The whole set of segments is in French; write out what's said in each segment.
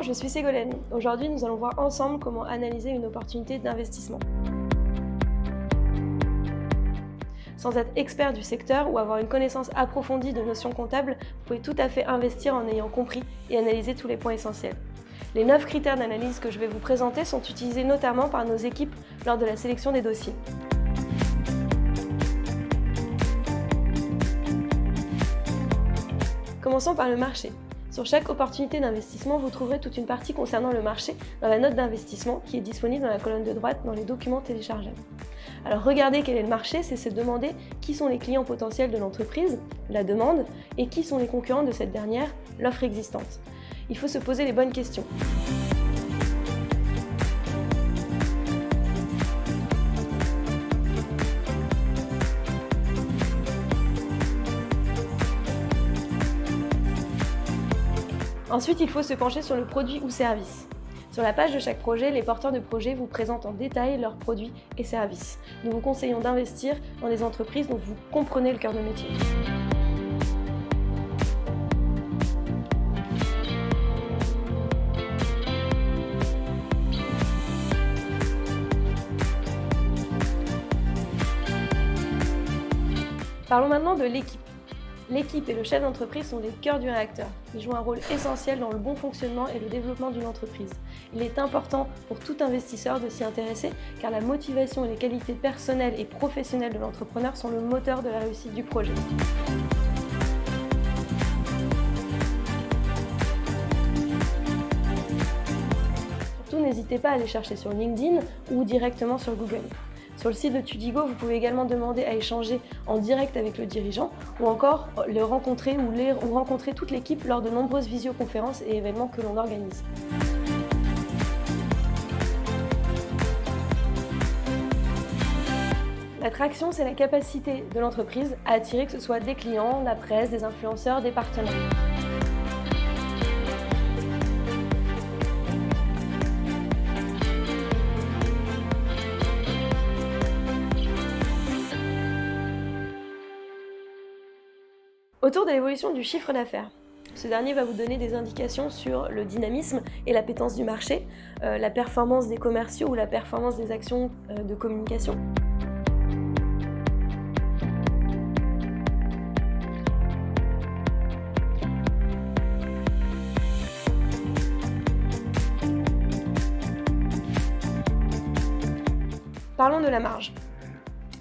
je suis Ségolène. Aujourd'hui, nous allons voir ensemble comment analyser une opportunité d'investissement. Sans être expert du secteur ou avoir une connaissance approfondie de notions comptables, vous pouvez tout à fait investir en ayant compris et analysé tous les points essentiels. Les 9 critères d'analyse que je vais vous présenter sont utilisés notamment par nos équipes lors de la sélection des dossiers. Commençons par le marché. Sur chaque opportunité d'investissement, vous trouverez toute une partie concernant le marché dans la note d'investissement qui est disponible dans la colonne de droite dans les documents téléchargeables. Alors regarder quel est le marché, c'est se demander qui sont les clients potentiels de l'entreprise, la demande, et qui sont les concurrents de cette dernière, l'offre existante. Il faut se poser les bonnes questions. Ensuite, il faut se pencher sur le produit ou service. Sur la page de chaque projet, les porteurs de projet vous présentent en détail leurs produits et services. Nous vous conseillons d'investir dans des entreprises dont vous comprenez le cœur de métier. Parlons maintenant de l'équipe. L'équipe et le chef d'entreprise sont les cœurs du réacteur. Ils jouent un rôle essentiel dans le bon fonctionnement et le développement d'une entreprise. Il est important pour tout investisseur de s'y intéresser car la motivation et les qualités personnelles et professionnelles de l'entrepreneur sont le moteur de la réussite du projet. Surtout, n'hésitez pas à les chercher sur LinkedIn ou directement sur Google. Sur le site de Tudigo, vous pouvez également demander à échanger en direct avec le dirigeant ou encore le rencontrer ou rencontrer toute l'équipe lors de nombreuses visioconférences et événements que l'on organise. L'attraction, c'est la capacité de l'entreprise à attirer que ce soit des clients, la presse, des influenceurs, des partenaires. Autour de l'évolution du chiffre d'affaires. Ce dernier va vous donner des indications sur le dynamisme et l'appétence du marché, la performance des commerciaux ou la performance des actions de communication. Parlons de la marge.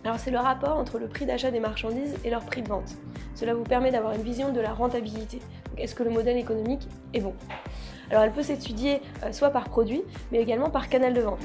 Alors c'est le rapport entre le prix d'achat des marchandises et leur prix de vente. Cela vous permet d'avoir une vision de la rentabilité. Est-ce que le modèle économique est bon? Alors elle peut s'étudier soit par produit, mais également par canal de vente.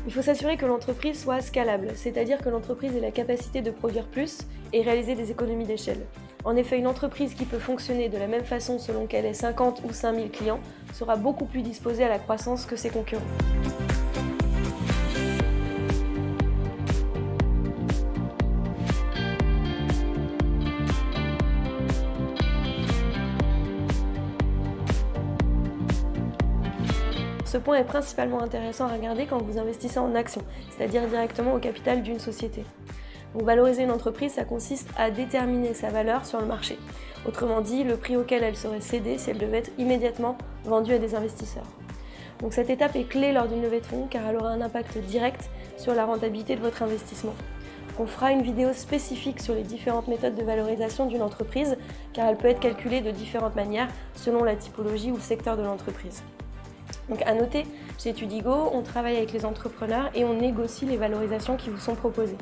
Il faut s'assurer que l'entreprise soit scalable, c'est-à-dire que l'entreprise ait la capacité de produire plus et réaliser des économies d'échelle. En effet, une entreprise qui peut fonctionner de la même façon selon qu'elle ait 50 ou 5000 clients sera beaucoup plus disposée à la croissance que ses concurrents. Ce point est principalement intéressant à regarder quand vous investissez en actions, c'est-à-dire directement au capital d'une société. Donc, valoriser une entreprise, ça consiste à déterminer sa valeur sur le marché. Autrement dit, le prix auquel elle serait cédée si elle devait être immédiatement vendue à des investisseurs. Donc cette étape est clé lors d'une levée de fonds car elle aura un impact direct sur la rentabilité de votre investissement. On fera une vidéo spécifique sur les différentes méthodes de valorisation d'une entreprise car elle peut être calculée de différentes manières selon la typologie ou le secteur de l'entreprise. Donc à noter, chez Tudigo, on travaille avec les entrepreneurs et on négocie les valorisations qui vous sont proposées.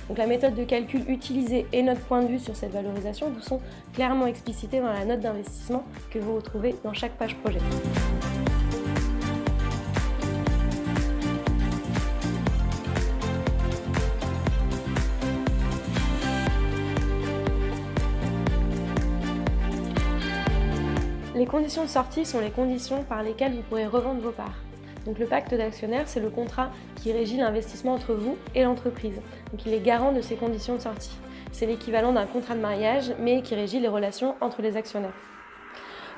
Donc la méthode de calcul utilisée et notre point de vue sur cette valorisation vous sont clairement explicités dans la note d'investissement que vous retrouvez dans chaque page projet. Les conditions de sortie sont les conditions par lesquelles vous pourrez revendre vos parts. Donc le pacte d'actionnaires, c'est le contrat qui régit l'investissement entre vous et l'entreprise. Donc il est garant de ces conditions de sortie. C'est l'équivalent d'un contrat de mariage, mais qui régit les relations entre les actionnaires.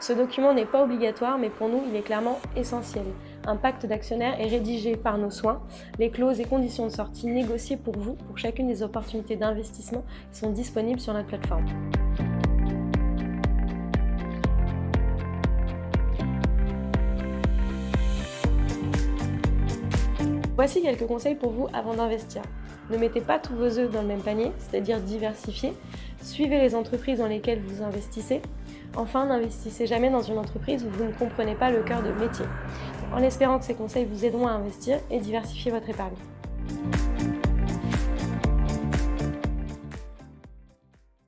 Ce document n'est pas obligatoire, mais pour nous, il est clairement essentiel. Un pacte d'actionnaires est rédigé par nos soins. Les clauses et conditions de sortie négociées pour vous, pour chacune des opportunités d'investissement qui sont disponibles sur notre plateforme. Voici quelques conseils pour vous avant d'investir. Ne mettez pas tous vos œufs dans le même panier, c'est-à-dire diversifiez. Suivez les entreprises dans lesquelles vous investissez. Enfin, n'investissez jamais dans une entreprise où vous ne comprenez pas le cœur de métier. En espérant que ces conseils vous aideront à investir et diversifier votre épargne.